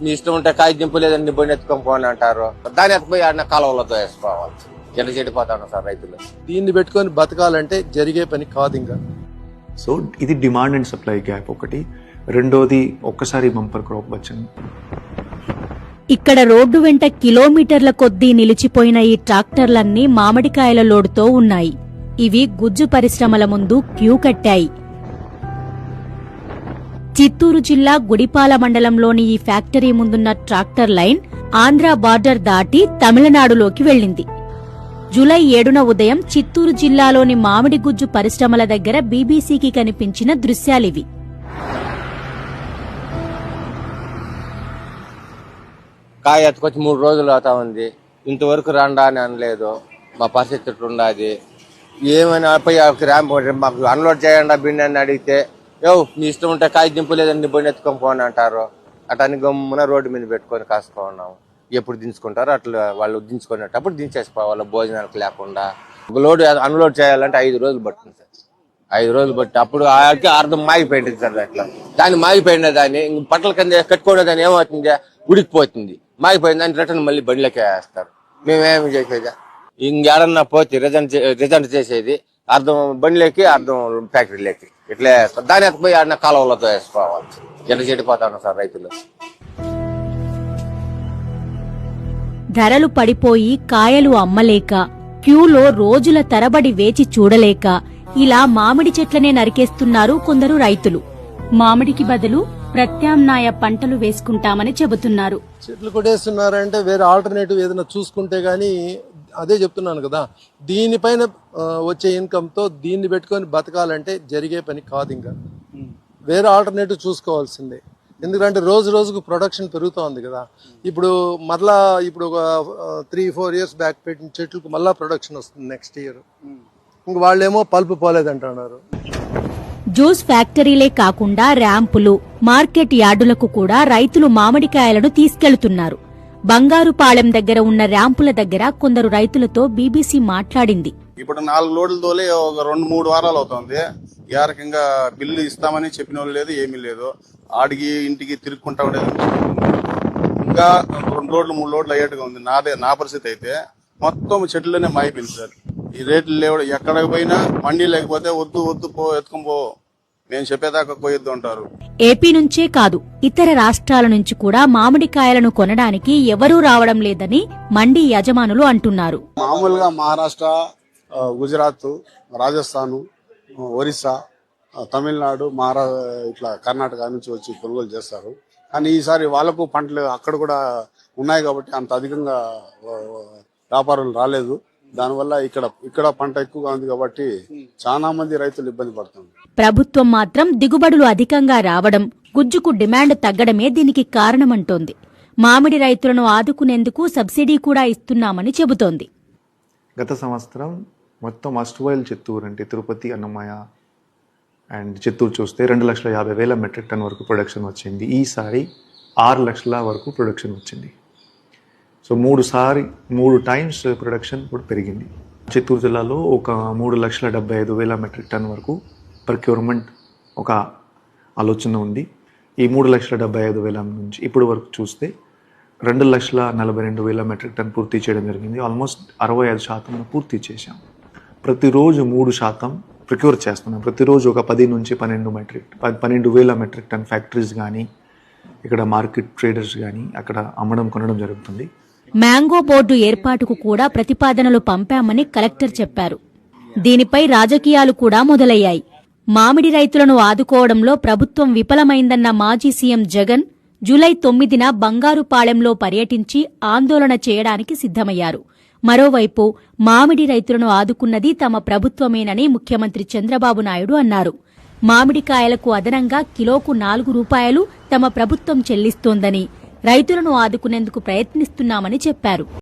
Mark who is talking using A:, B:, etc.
A: నీ ఇష్టం ఉంటే కాయ దింపలేదని బండి ఎత్తుకొని పోని అంటారు. దాన్ని ఎత్తుకుపోయి ఆడిన కాలువలతో వేసుకోవాలి. ఎట్లా చెడిపోతాను సార్ రైతులు.
B: దీన్ని పెట్టుకొని బతకాలంటే జరిగే పని కాదు ఇంకా.
C: సో ఇది డిమాండ్ అండ్ సప్లై గ్యాప్ ఒకటి. రెండోది ఒక్కసారి బంపర్ క్రాప్ వచ్చింది.
D: ఇక్కడ రోడ్డు వెంట కిలోమీటర్ల కొద్దీ నిలిచిపోయిన ఈ ట్రాక్టర్లన్నీ మామిడికాయల లోడుతో ఉన్నాయి. ఇవి గుజ్జు పరిశ్రమల ముందు క్యూ కట్టాయి. చిత్తూరు జిల్లా గుడిపాల మండలంలోని ఈ ఫ్యాక్టరీ ముందున్న ట్రాక్టర్ లైన్ ఆంధ్ర బార్డర్ దాటి తమిళనాడులోకి వెళ్లింది. జూలై 7న ఉదయం చిత్తూరు జిల్లాలోని మామిడి గుజ్జు పరిశ్రమల దగ్గర బీబీసీకి కనిపించిన దృశ్యాలివి.
A: కాయ ఎత్తుకొచ్చి 3 రోజులు అవుతా ఉంది. ఇంతవరకు రండా అని అనలేదు. మా పరిస్థితి ఉండాది. ఏమైనా పోయి ర్యాంప్ మాకు అన్లోడ్ చేయండి బిండి అని అడిగితే నీ ఇష్టం ఉంటే కాయ దింపలేదని బండి ఎత్తుకొని పోని అంటారు. అటని గమ్మున రోడ్డు మీద పెట్టుకొని కాసుకున్నాము. ఎప్పుడు దించుకుంటారో అట్లా వాళ్ళు దించుకునేటప్పుడు దించేసుకోవాలి. భోజనాలకు లేకుండా లోడ్ అన్లోడ్ చేయాలంటే 5 రోజులు పడుతుంది సార్. 5 రోజులు బట్టి అప్పుడు అర్థం మాగిపోయింది సార్. అట్లా దాన్ని మాగిపోయిన దాన్ని పట్టల కింద కట్టుకునే దాన్ని ఏమవుతుంది, ఉడికిపోతుంది. మాగిపోయిన దాన్ని రిటర్న్ మళ్ళీ బండిలోకి వేస్తారు. మేమేమి చేసేది ఇంకేడన్నా పోతే రిజెంట్ చేసేది అర్థం బండిలోకి అర్థం ఫ్యాక్టరీలోకి ఇట్లా దాన్ని ఎత్తుకుపోయి ఆడిన కాలువలతో వేసుకోవాలి. ఎట్లా చెడిపోతాను సార్ రైతులు.
D: ధరలు పడిపోయి కాయలు అమ్మలేక, క్యూలో రోజుల తరబడి వేచి చూడలేక ఇలా మామిడి చెట్లనే నరికేస్తున్నారు కొందరు రైతులు. మామిడికి బదులు ప్రత్యామ్నాయ పంటలు వేసుకుంటామని చెబుతున్నారు.
B: చెట్లు కొట్టేస్తున్నారంటే వేరే ఆల్టర్నేటివ్ ఏదైనా చూసుకుంటే గానీ, అదే చెప్తున్నాను కదా, దీనిపైన వచ్చే ఇన్కమ్ తో దీన్ని పెట్టుకొని బతకాలంటే జరిగే పని కాదు ఇంకా. వేరే ఆల్టర్నేటివ్ చూసుకోవాల్సిందే. ఎందుకంటే రోజు రోజుకు ప్రొడక్షన్ పెరుగుతూ ఉంది కదా. ఇప్పుడు మరలా ఒక 3-4 ఇయర్స్ బ్యాక్ పెట్టిన చెట్లకు మళ్ళా ప్రొడక్షన్ వస్తుంది నెక్స్ట్ ఇయర్. ఇంక వాళ్ళేమో పల్పు పోలేదంటున్నారు.
D: జ్యూస్ ఫ్యాక్టరీలే కాకుండా ర్యాంపులు, మార్కెట్ యార్డులకు కూడా రైతులు మామిడికాయలను తీసుకెళ్తున్నారు. బంగారుపాళెం దగ్గర ఉన్న ర్యాంపుల దగ్గర కొందరు రైతులతో బీబీసీ మాట్లాడింది.
E: ఇప్పుడు 4 లోడ్లు తోలే ఒక 2-3 వారాలు అవుతుంది. ఈ రకంగా బిల్లు ఇస్తామని చెప్పిన వాళ్ళు లేదు, ఏమీ లేదు. ఆడికి ఇంటికి తిరుక్కుంటా ఉండేది. ఇంకా 2 లోడ్లు 3 లోడ్లు అయ్యేట్టుగా ఉంది. నా పరిస్థితి అయితే మొత్తం చెట్లనే మాయిపోయింది సార్. ఈ రేట్లు లేవు. ఎక్కడికి పోయినా మండీ లేకపోతే వద్దు పో ఎత్తుకొని పో, నేను చెప్పేదాకా పోయొద్దు అంటారు.
D: ఏపీ నుంచే కాదు, ఇతర రాష్ట్రాల నుంచి కూడా మామిడికాయలను కొనడానికి ఎవరూ రావడం లేదని మండీ యజమానులు అంటున్నారు.
F: మామూలుగా మహారాష్ట్ర, గుజరాత్, రాజస్థాన్, ఒరిస్సా, తమిళనాడు, ఇట్లా కర్ణాటక నుంచి వచ్చి కొనుగోలు చేస్తారు. కానీ ఈసారి వాళ్ళకు పంటలు అక్కడ కూడా ఉన్నాయి కాబట్టి అంత అధికంగా వ్యాపారులు రాలేదు. దానివల్ల ఇక్కడ పంట ఎక్కువగా ఉంది కాబట్టి చాలా మంది రైతులు ఇబ్బంది పడుతున్నారు.
D: ప్రభుత్వం మాత్రం దిగుబడులు అధికంగా రావడం, గుజ్జుకు డిమాండ్ తగ్గడమే దీనికి కారణమంటోంది. మామిడి రైతులను ఆదుకునేందుకు సబ్సిడీ కూడా ఇస్తున్నామని చెబుతోంది.
C: గత సంవత్సరం మొత్తం అస్టువైల్ చిత్తూరు అంటే తిరుపతి, అన్నమయ్య అండ్ చిత్తూరు చూస్తే 2,50,000 మెట్రిక్ టన్ వరకు ప్రొడక్షన్ వచ్చింది. ఈసారి 6 లక్షల వరకు ప్రొడక్షన్ వచ్చింది. సో 3 టైమ్స్ ప్రొడక్షన్ కూడా పెరిగింది. చిత్తూరు జిల్లాలో ఒక 3,75,000 మెట్రిక్ టన్ వరకు ప్రొక్యూర్మెంట్ ఒక ఆలోచన ఉంది. ఈ 3,75,000 నుంచి ఇప్పుడు వరకు చూస్తే 2,42,000 మెట్రిక్ టన్ పూర్తి చేయడం జరిగింది. ఆల్మోస్ట్ 65% పూర్తి చేశాం. ప్రతిరోజు 3% ప్రొక్యూర్ చేస్తున్నాం. ప్రతిరోజు ఒక 10 నుంచి 12,000 మెట్రిక్ టన్ ఫ్యాక్టరీస్ కానీ, ఇక్కడ మార్కెట్ ట్రేడర్స్ కానీ అక్కడ అమ్మడం కొనడం జరుగుతుంది.
D: మ్యాంగో బోర్డు ఏర్పాటుకు కూడా ప్రతిపాదనలు పంపామని కలెక్టర్ చెప్పారు. దీనిపై రాజకీయాలు కూడా మొదలయ్యాయి. మామిడి రైతులను ఆదుకోవడంలో ప్రభుత్వం విఫలమైందన్న మాజీ సీఎం జగన్ జూలై 9న బంగారుపాళెంలో పర్యటించి ఆందోళన చేయడానికి సిద్ధమయ్యారు. మరోవైపు మామిడి రైతులను ఆదుకున్నది తమ ప్రభుత్వమేనని ముఖ్యమంత్రి చంద్రబాబు నాయుడు అన్నారు. మామిడికాయలకు అదనంగా కిలోకు 4 రూపాయలు తమ ప్రభుత్వం చెల్లిస్తోందని, రైతులను ఆదుకునేందుకు ప్రయత్నిస్తున్నామని చెప్పారు.